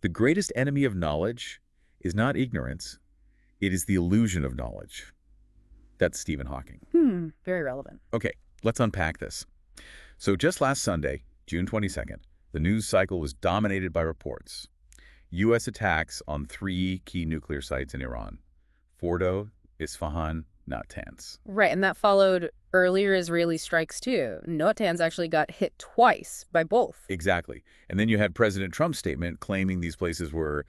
The greatest enemy of knowledge is not ignorance, it is the illusion of knowledge. That's Stephen Hawking. Very relevant. Okay, let's unpack this. So just last Sunday, June 22nd, the news cycle was dominated by reports. U.S. attacks on 3 key nuclear sites in Iran: Fordow, Isfahan, Natanz. Right, and that followed earlier Israeli strikes too. Natanz actually got hit twice by both. Exactly. And then you had President Trump's statement claiming these places were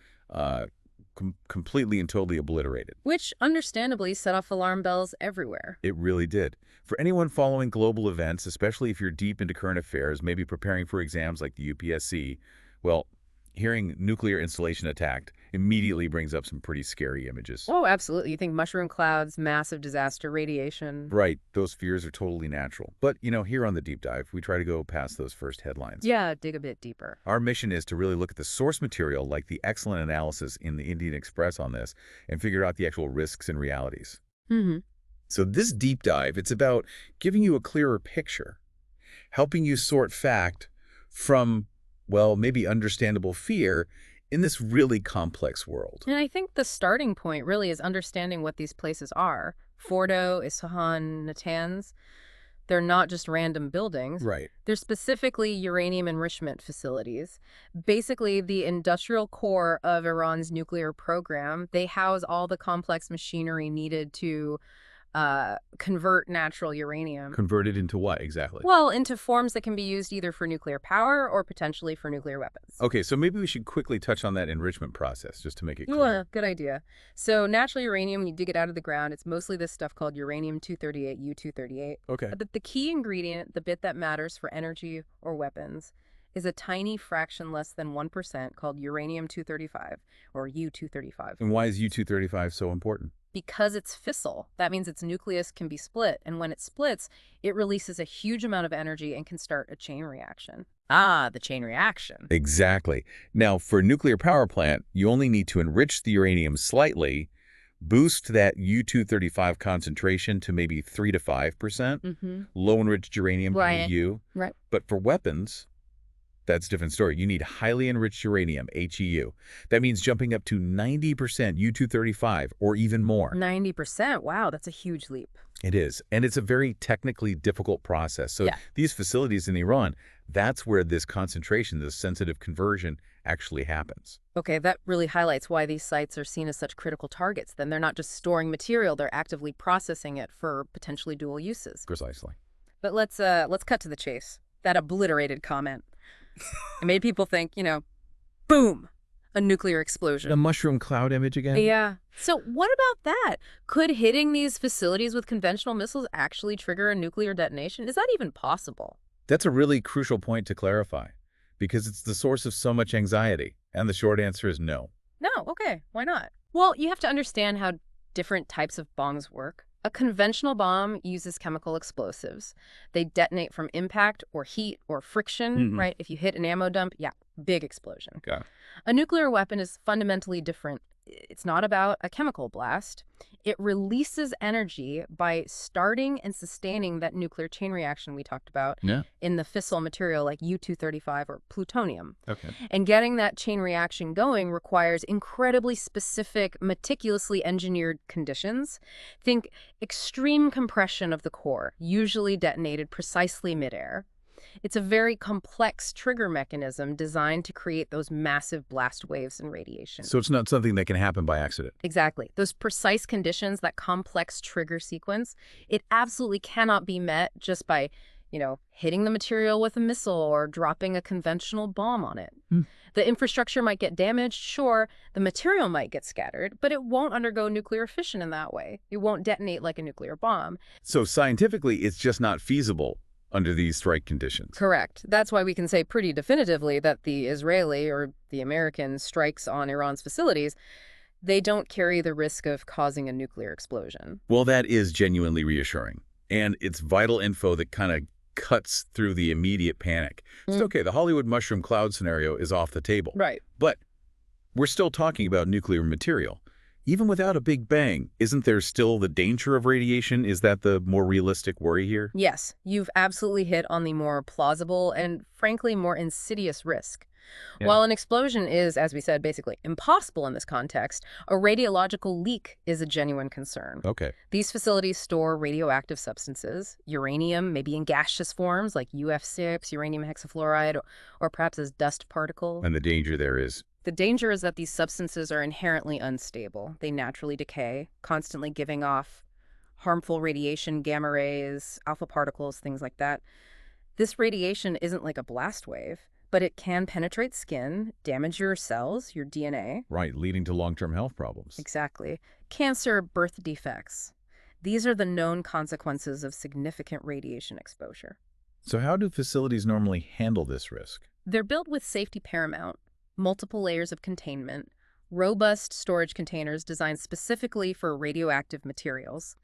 completely and totally obliterated. Which, understandably, set off alarm bells everywhere. It really did. For anyone following global events, especially if you're deep into current affairs, maybe preparing for exams like the UPSC, well, hearing nuclear installation attacked immediately brings up some pretty scary images. Oh, absolutely. You think mushroom clouds, massive disaster, radiation. Right. Those fears are totally natural. But, here on the Deep Dive, we try to go past those first headlines. Yeah, dig a bit deeper. Our mission is to really look at the source material, like the excellent analysis in the Indian Express on this, and figure out the actual risks and realities. So this deep dive, it's about giving you a clearer picture, helping you sort fact from, well, maybe understandable fear in this really complex world. And I think the starting point really is understanding what these places are. Fordow, Isfahan, Natanz, they're not just random buildings. Right. They're specifically uranium enrichment facilities. Basically, the industrial core of Iran's nuclear program. They house all the complex machinery needed to convert natural uranium. Converted into what exactly? Well, into forms that can be used either for nuclear power or potentially for nuclear weapons. Okay, so maybe we should quickly touch on that enrichment process just to make it clear. Well, good idea. So natural uranium, when you dig it out of the ground, it's mostly this stuff called uranium-238, U-238. Okay. But the key ingredient, the bit that matters for energy or weapons, is a tiny fraction less than 1% called uranium-235, or U-235. And why is U-235 so important? Because it's fissile. That means its nucleus can be split, and when it splits, it releases a huge amount of energy and can start a chain reaction. Ah, the chain reaction. Exactly. Now, for a nuclear power plant, you only need to enrich the uranium slightly, boost that U-235 concentration to maybe 3 to 5%, low-enriched uranium, U. Right. But for weapons, that's a different story. You need highly enriched uranium, HEU. That means jumping up to 90% U-235 or even more. 90%? Wow, that's a huge leap. It is. And it's a very technically difficult process. So these facilities in Iran, that's where this concentration, this sensitive conversion actually happens. Okay, that really highlights why these sites are seen as such critical targets. Then they're not just storing material, they're actively processing it for potentially dual uses. Precisely. But let's cut to the chase. That obliterated comment. It made people think, boom, a nuclear explosion. The mushroom cloud image again? Yeah. So what about that? Could hitting these facilities with conventional missiles actually trigger a nuclear detonation? Is that even possible? That's a really crucial point to clarify, because it's the source of so much anxiety. And the short answer is no. No, okay. Why not? Well, you have to understand how different types of bombs work. A conventional bomb uses chemical explosives. They detonate from impact or heat or friction, right? If you hit an ammo dump, big explosion. Okay. A nuclear weapon is fundamentally different. It's not about a chemical blast. It releases energy by starting and sustaining that nuclear chain reaction we talked about in the fissile material like U-235 or plutonium. Okay. And getting that chain reaction going requires incredibly specific, meticulously engineered conditions. Think extreme compression of the core, usually detonated precisely midair. It's a very complex trigger mechanism designed to create those massive blast waves and radiation. So it's not something that can happen by accident. Exactly. Those precise conditions, that complex trigger sequence, it absolutely cannot be met just by, hitting the material with a missile or dropping a conventional bomb on it. The infrastructure might get damaged, sure. The material might get scattered, but it won't undergo nuclear fission in that way. It won't detonate like a nuclear bomb. So scientifically, it's just not feasible under these strike conditions. Correct. That's why we can say pretty definitively that the Israeli or the American strikes on Iran's facilities, they don't carry the risk of causing a nuclear explosion. Well, that is genuinely reassuring. And it's vital info that kind of cuts through the immediate panic. It's okay, the Hollywood mushroom cloud scenario is off the table. Right. But we're still talking about nuclear material. Even without a big bang, isn't there still the danger of radiation? Is that the more realistic worry here? Yes, you've absolutely hit on the more plausible and, frankly, more insidious risk. Yeah. While an explosion is, as we said, basically impossible in this context, a radiological leak is a genuine concern. Okay. These facilities store radioactive substances, uranium, maybe in gaseous forms like UF6, uranium hexafluoride, or perhaps as dust particles. And the danger there is? The danger is that these substances are inherently unstable. They naturally decay, constantly giving off harmful radiation, gamma rays, alpha particles, things like that. This radiation isn't like a blast wave, but it can penetrate skin, damage your cells, your DNA. Right, leading to long-term health problems. Exactly. Cancer, birth defects. These are the known consequences of significant radiation exposure. So how do facilities normally handle this risk? They're built with safety paramount, multiple layers of containment, robust storage containers designed specifically for radioactive materials.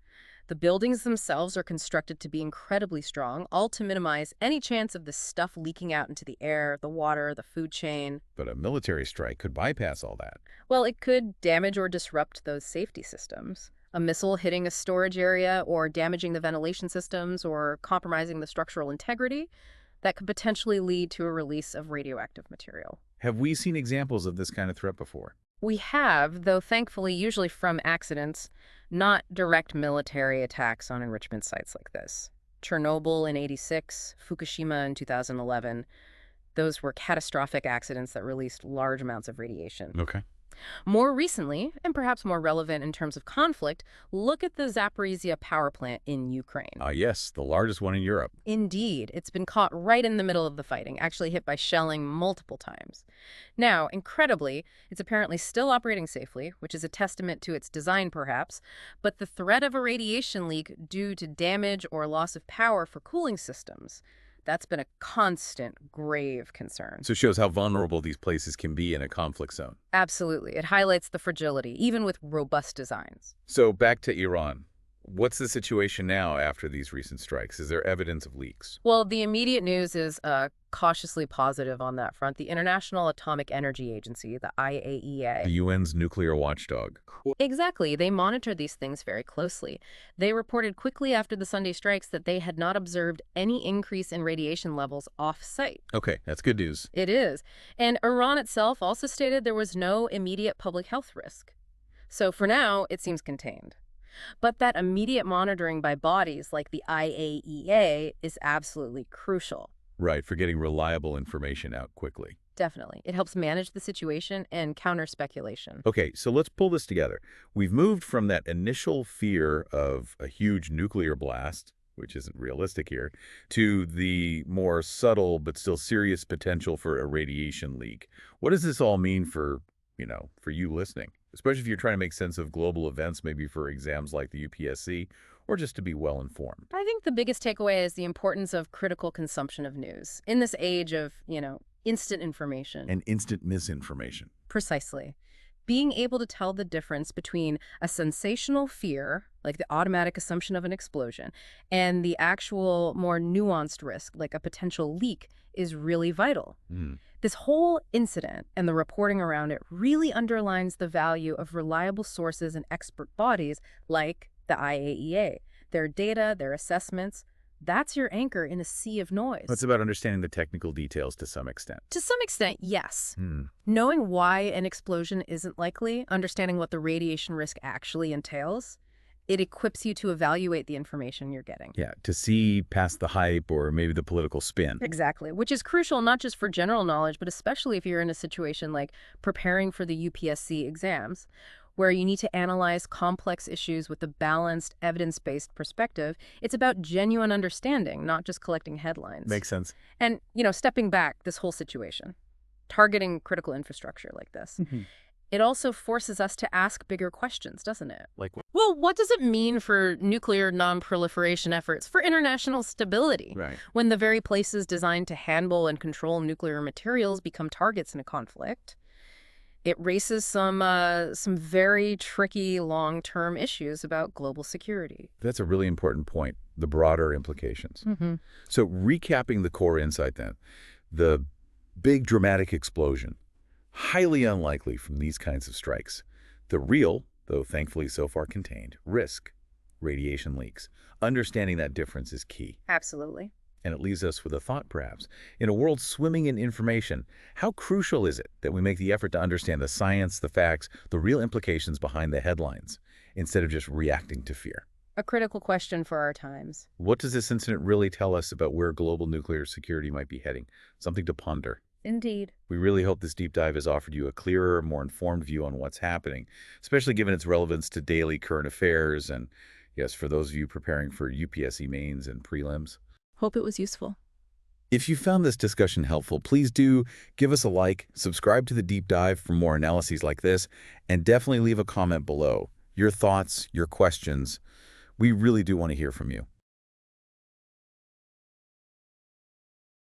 The buildings themselves are constructed to be incredibly strong, all to minimize any chance of this stuff leaking out into the air, the water, the food chain. But a military strike could bypass all that. Well, it could damage or disrupt those safety systems. A missile hitting a storage area or damaging the ventilation systems or compromising the structural integrity, that could potentially lead to a release of radioactive material. Have we seen examples of this kind of threat before? We have, though thankfully usually from accidents, not direct military attacks on enrichment sites like this. Chernobyl in '86, Fukushima in 2011, those were catastrophic accidents that released large amounts of radiation. Okay. More recently, and perhaps more relevant in terms of conflict, look at the Zaporizhia power plant in Ukraine. Yes, the largest one in Europe. Indeed, it's been caught right in the middle of the fighting, actually hit by shelling multiple times. Now, incredibly, it's apparently still operating safely, which is a testament to its design perhaps, but the threat of a radiation leak due to damage or loss of power for cooling systems, that's been a constant, grave concern. So it shows how vulnerable these places can be in a conflict zone. Absolutely. It highlights the fragility, even with robust designs. So back to Iran. What's the situation now after these recent strikes? Is there evidence of leaks? Well, the immediate news is cautiously positive on that front. The International Atomic Energy Agency, the IAEA. The UN's nuclear watchdog. Exactly. They monitor these things very closely. They reported quickly after the Sunday strikes that they had not observed any increase in radiation levels off-site. Okay, that's good news. It is. And Iran itself also stated there was no immediate public health risk. So for now, it seems contained. But that immediate monitoring by bodies like the IAEA is absolutely crucial. Right, for getting reliable information out quickly. Definitely. It helps manage the situation and counter speculation. Okay, so let's pull this together. We've moved from that initial fear of a huge nuclear blast, which isn't realistic here, to the more subtle but still serious potential for a radiation leak. What does this all mean for you listening? Especially if you're trying to make sense of global events, maybe for exams like the UPSC, or just to be well informed. I think the biggest takeaway is the importance of critical consumption of news in this age of, instant information. And instant misinformation. Precisely. Being able to tell the difference between a sensational fear, like the automatic assumption of an explosion, and the actual more nuanced risk, like a potential leak, is really vital. This whole incident and the reporting around it really underlines the value of reliable sources and expert bodies like the IAEA. Their data, their assessments, that's your anchor in a sea of noise. It's about understanding the technical details to some extent. To some extent, yes. Knowing why an explosion isn't likely, understanding what the radiation risk actually entails, it equips you to evaluate the information you're getting. Yeah, to see past the hype or maybe the political spin. Exactly, which is crucial not just for general knowledge, but especially if you're in a situation like preparing for the UPSC exams, where you need to analyze complex issues with a balanced, evidence-based perspective. It's about genuine understanding, not just collecting headlines. Makes sense. And, stepping back, this whole situation, targeting critical infrastructure like this, it also forces us to ask bigger questions, doesn't it? Like what? Well, what does it mean for nuclear non-proliferation efforts, for international stability? Right. When the very places designed to handle and control nuclear materials become targets in a conflict? It raises some very tricky long-term issues about global security. That's a really important point, the broader implications. So recapping the core insight then, the big dramatic explosion, highly unlikely from these kinds of strikes. The real, though thankfully so far contained, risk, radiation leaks. Understanding that difference is key. Absolutely. And it leaves us with a thought, perhaps. In a world swimming in information, how crucial is it that we make the effort to understand the science, the facts, the real implications behind the headlines, instead of just reacting to fear? A critical question for our times. What does this incident really tell us about where global nuclear security might be heading? Something to ponder. Indeed. We really hope this deep dive has offered you a clearer, more informed view on what's happening, especially given its relevance to daily current affairs and, yes, for those of you preparing for UPSC mains and prelims. Hope it was useful. If you found this discussion helpful, please do give us a like, subscribe to the deep dive for more analyses like this, and definitely leave a comment below. Your thoughts, your questions. We really do want to hear from you.